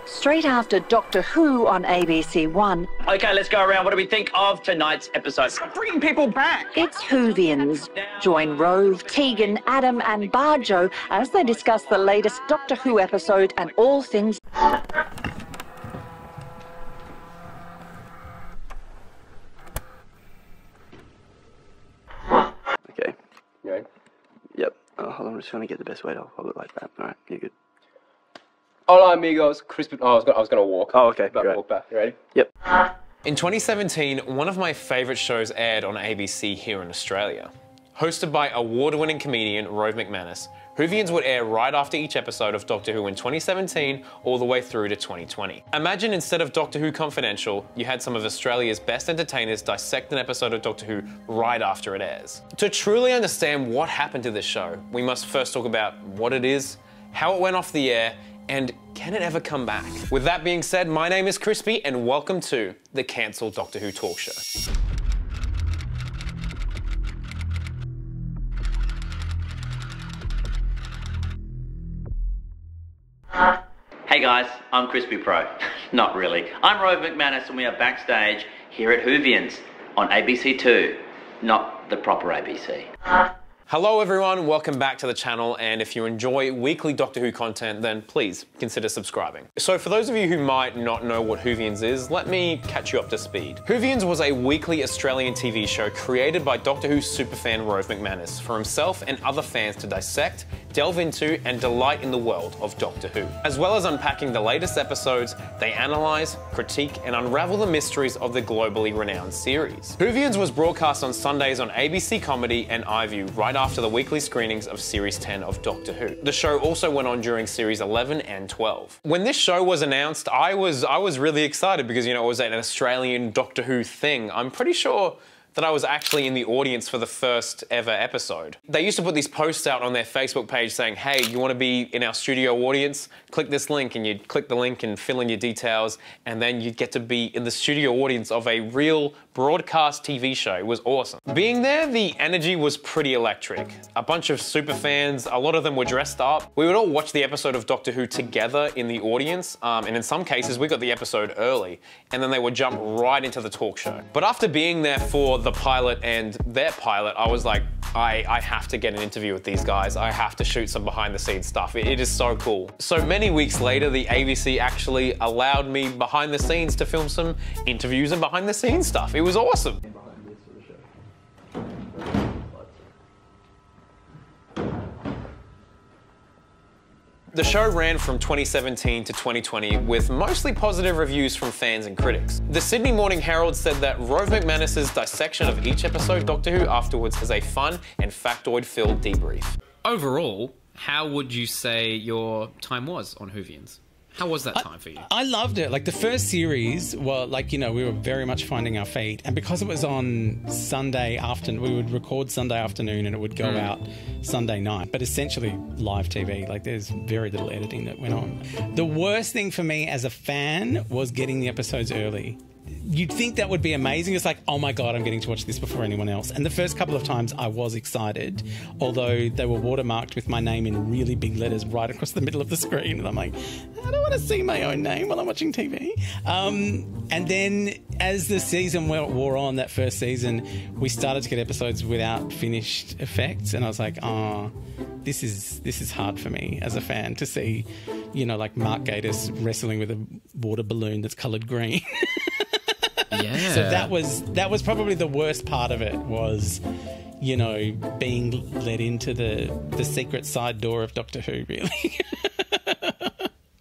Straight after Doctor Who on ABC One. Okay, let's go around. What do we think of tonight's episode? Stop bringing people back. It's Whovians. Join Rove, Tegan, Adam and Barjo as they discuss the latest Doctor Who episode and all things. Okay. You ready? Yep. Oh, hold on, I'm just trying to get the best way to hold it like that. Alright, you're good. Hola, amigos. Crispy. Oh, I was gonna walk. Oh, okay. Great. Walk back. You ready? Yep. In 2017, one of my favourite shows aired on ABC here in Australia. Hosted by award-winning comedian Rove McManus, Whovians would air right after each episode of Doctor Who in 2017 all the way through to 2020. Imagine instead of Doctor Who Confidential, you had some of Australia's best entertainers dissect an episode of Doctor Who right after it airs. To truly understand what happened to this show, we must first talk about what it is, how it went off the air, and can it ever come back? With that being said, my name is Crispy and welcome to the Cancelled Doctor Who Talk Show. Hey guys, I'm Crispy Pro. Not really. I'm Rove McManus and we are backstage here at Whovians on ABC2, not the proper ABC. Hello everyone, welcome back to the channel, and if you enjoy weekly Doctor Who content, then please consider subscribing. So for those of you who might not know what Whovians is, let me catch you up to speed. Whovians was a weekly Australian TV show created by Doctor Who superfan Rove McManus for himself and other fans to dissect, delve into, and delight in the world of Doctor Who. As well as unpacking the latest episodes, they analyse, critique, and unravel the mysteries of the globally renowned series. Whovians was broadcast on Sundays on ABC Comedy and iView right after the weekly screenings of Series 10 of Doctor Who. The show also went on during Series 11 and 12. When this show was announced, I was really excited because, you know, it was an Australian Doctor Who thing. I'm pretty sure that I was actually in the audience for the first ever episode. They used to put these posts out on their Facebook page saying, hey, you want to be in our studio audience? Click this link, and you'd click the link and fill in your details, and then you'd get to be in the studio audience of a real broadcast TV show. It was awesome. Being there, the energy was pretty electric. A bunch of super fans, a lot of them were dressed up. We would all watch the episode of Doctor Who together in the audience, and in some cases we got the episode early, and then they would jump right into the talk show. But after being there for the pilot and their pilot, I was like, I have to get an interview with these guys. I have to shoot some behind the scenes stuff. It is so cool. So many weeks later, the ABC actually allowed me behind the scenes to film some interviews and behind the scenes stuff. It was awesome. The show ran from 2017 to 2020 with mostly positive reviews from fans and critics. The Sydney Morning Herald said that Rove McManus's dissection of each episode Doctor Who afterwards is a fun and factoid-filled debrief. Overall, how would you say your time was on Whovians? How was that time for you? I loved it. Like the first series, well, like, you know, we were very much finding our feet. And because it was on Sunday afternoon, we would record Sunday afternoon and it would go out Sunday night. But essentially live TV, like there's very little editing that went on. The worst thing for me as a fan was getting the episodes early. You'd think that would be amazing. It's like, oh my God, I'm getting to watch this before anyone else. And the first couple of times I was excited, although they were watermarked with my name in really big letters right across the middle of the screen. And I'm like, I don't want to see my own name while I'm watching TV. And then as the season wore on, that first season, we started to get episodes without finished effects. And I was like, oh, this is hard for me as a fan to see, you know, like Mark Gatiss wrestling with a water balloon that's coloured green. Yeah. So that was probably the worst part of it, was, you know, being led into the secret side door of Doctor Who, really.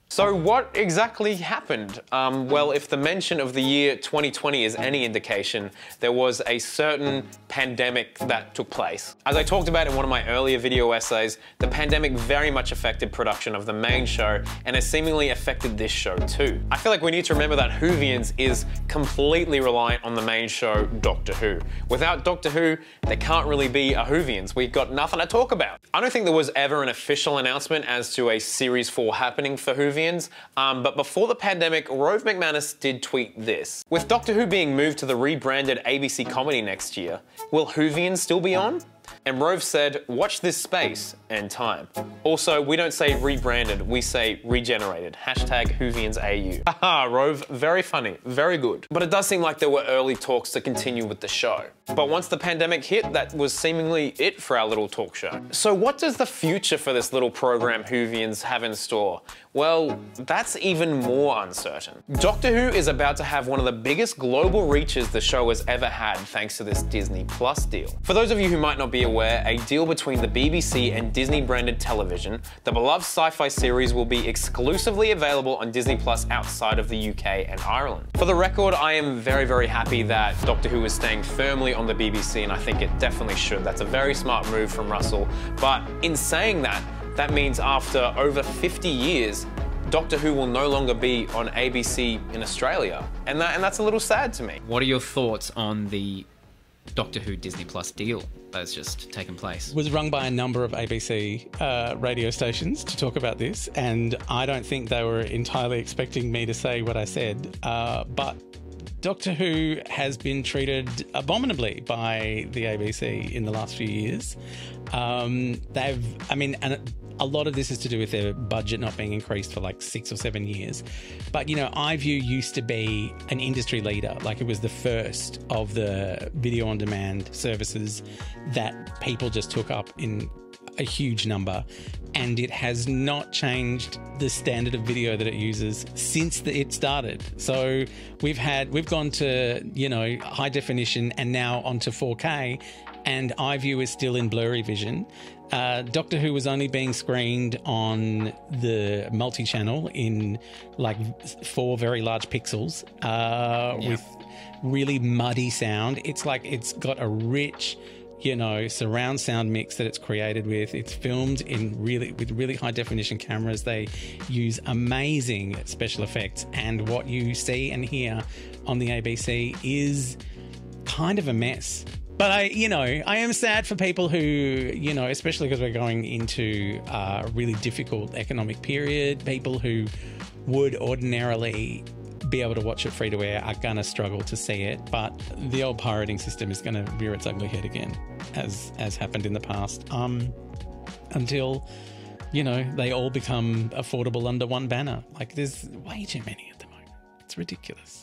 So what exactly happened? Well, if the mention of the year 2020 is any indication, there was a certain pandemic that took place. As I talked about in one of my earlier video essays, the pandemic very much affected production of the main show and has seemingly affected this show too. I feel like we need to remember that Whovians is completely reliant on the main show, Doctor Who. Without Doctor Who, there can't really be a Whovians. We've got nothing to talk about. I don't think there was ever an official announcement as to a Series 4 happening for Whovians. But before the pandemic, Rove McManus did tweet this. With Doctor Who being moved to the rebranded ABC Comedy next year, will Whovians still be on? And Rove said, watch this space and time. Also, we don't say rebranded, we say regenerated. Hashtag Whovians AU. Haha, Rove, very funny, very good. But it does seem like there were early talks to continue with the show. But once the pandemic hit, that was seemingly it for our little talk show. So what does the future for this little program Whovians have in store? Well, that's even more uncertain. Doctor Who is about to have one of the biggest global reaches the show has ever had thanks to this Disney Plus deal. For those of you who might not be aware, a deal between the BBC and Disney branded television, the beloved sci-fi series will be exclusively available on Disney Plus outside of the UK and Ireland. For the record, I am very, very happy that Doctor Who is staying firmly on the BBC, and I think it definitely should. That's a very smart move from Russell. But in saying that, that means after over 50 years, Doctor Who will no longer be on ABC in Australia. And that's a little sad to me. What are your thoughts on the Doctor Who Disney Plus deal that has just taken place? Was rung by a number of ABC radio stations to talk about this, and I don't think they were entirely expecting me to say what I said, but Doctor Who has been treated abominably by the ABC in the last few years. And a lot of this is to do with their budget not being increased for like 6 or 7 years. But, you know, iView used to be an industry leader. Like, it was the first of the video on demand services that people just took up in a huge number. And it has not changed the standard of video that it uses since it started. So we've gone to, you know, high definition and now onto 4K, and iView is still in blurry vision. Doctor Who was only being screened on the multi-channel in like 4 very large pixels with really muddy sound. It's like it's got a rich, you know, surround sound mix that it's created with. It's filmed with really high definition cameras. They use amazing special effects, and what you see and hear on the ABC is kind of a mess. But I am sad for people who, you know, especially because we're going into a really difficult economic period, people who would ordinarily be able to watch it free to air are going to struggle to see it. But the old pirating system is going to rear its ugly head again, as happened in the past, until, you know, they all become affordable under one banner. Like, there's way too many at the moment. It's ridiculous.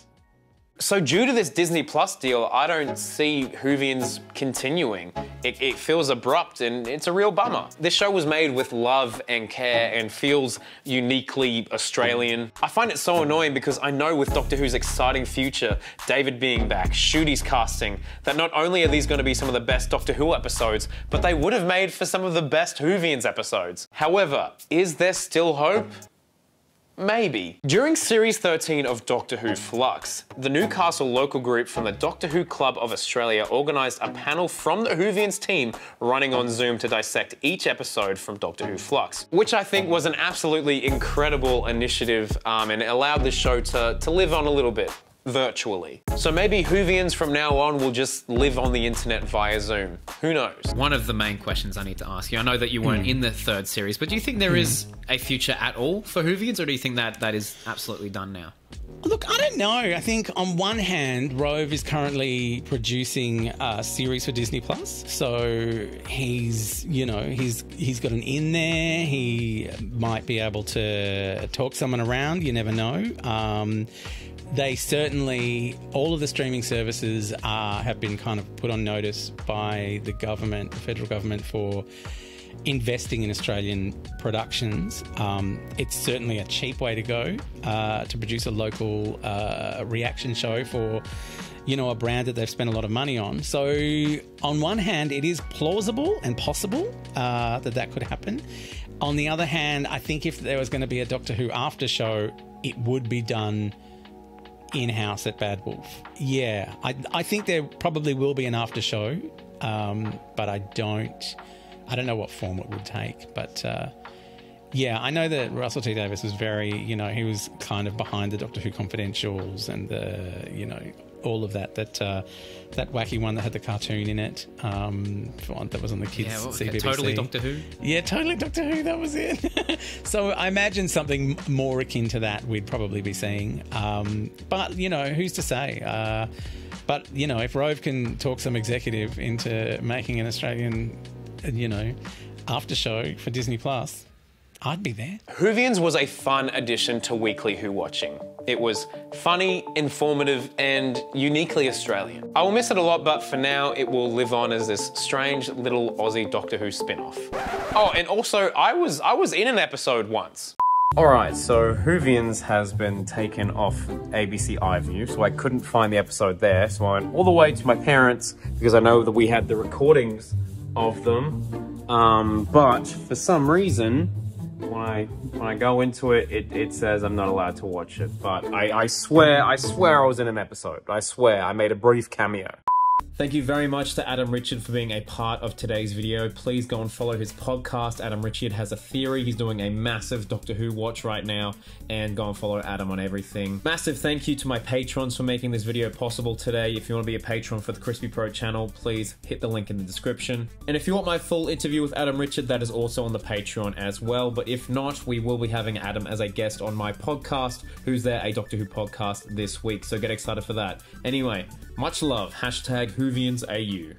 So due to this Disney Plus deal, I don't see Whovians continuing. It feels abrupt and it's a real bummer. This show was made with love and care and feels uniquely Australian. I find it so annoying because I know with Doctor Who's exciting future, David being back, Shooty's casting, that not only are these going to be some of the best Doctor Who episodes, but they would have made for some of the best Whovians episodes. However, is there still hope? Maybe. During Series 13 of Doctor Who Flux, the Newcastle local group from the Doctor Who Club of Australia organised a panel from the Whovians team running on Zoom to dissect each episode from Doctor Who Flux, which I think was an absolutely incredible initiative and it allowed the show to live on a little bit. Virtually. So maybe Whovians from now on will just live on the internet via Zoom. Who knows? One of the main questions I need to ask you, I know that you weren't in the 3rd series, but do you think there is a future at all for Whovians, or do you think that is absolutely done now? Look, I don't know. I think on one hand, Rove is currently producing a series for Disney Plus, so he's got an in there. He might be able to talk someone around. You never know. They certainly, all of the streaming services have been kind of put on notice by the government, the federal government, for investing in Australian productions. It's certainly a cheap way to go to produce a local reaction show for, you know, a brand that they've spent a lot of money on. So on one hand, it is plausible and possible that could happen. On the other hand, I think if there was going to be a Doctor Who after show, it would be done in-house at Bad Wolf. Yeah, I think there probably will be an after show, but I don't know what form it would take. But Yeah, I know that Russell T Davies was very, he was kind of behind the Doctor Who Confidentials and the, all of that wacky one that had the cartoon in it, that was on the kids' CBBC. Totally Doctor Who? Yeah, Totally Doctor Who, that was it. So I imagine something more akin to that we'd probably be seeing. But, who's to say? But, if Rove can talk some executive into making an Australian, after show for Disney Plus, I'd be there. Whovians was a fun addition to weekly Who watching. It was funny, informative, and uniquely Australian. I will miss it a lot, but for now, it will live on as this strange little Aussie Doctor Who spin-off. Oh, and also, I was in an episode once. Alright, so Whovians has been taken off ABC iView, so I couldn't find the episode there, so I went all the way to my parents, because I know that we had the recordings of them, but for some reason, when I go into it, it says I'm not allowed to watch it. But I swear I was in an episode. I swear, I made a brief cameo. Thank you very much to Adam Richard for being a part of today's video. Please go and follow his podcast. Adam Richard has a theory. He's doing a massive Doctor Who watch right now, and go and follow Adam on everything. Massive thank you to my patrons for making this video possible today. If you want to be a patron for the Crispy Pro channel, please hit the link in the description. And if you want my full interview with Adam Richard, that is also on the Patreon as well. But if not, we will be having Adam as a guest on my podcast, Who's There, a Doctor Who podcast this week. So get excited for that. Anyway, much love. #Whovians AU.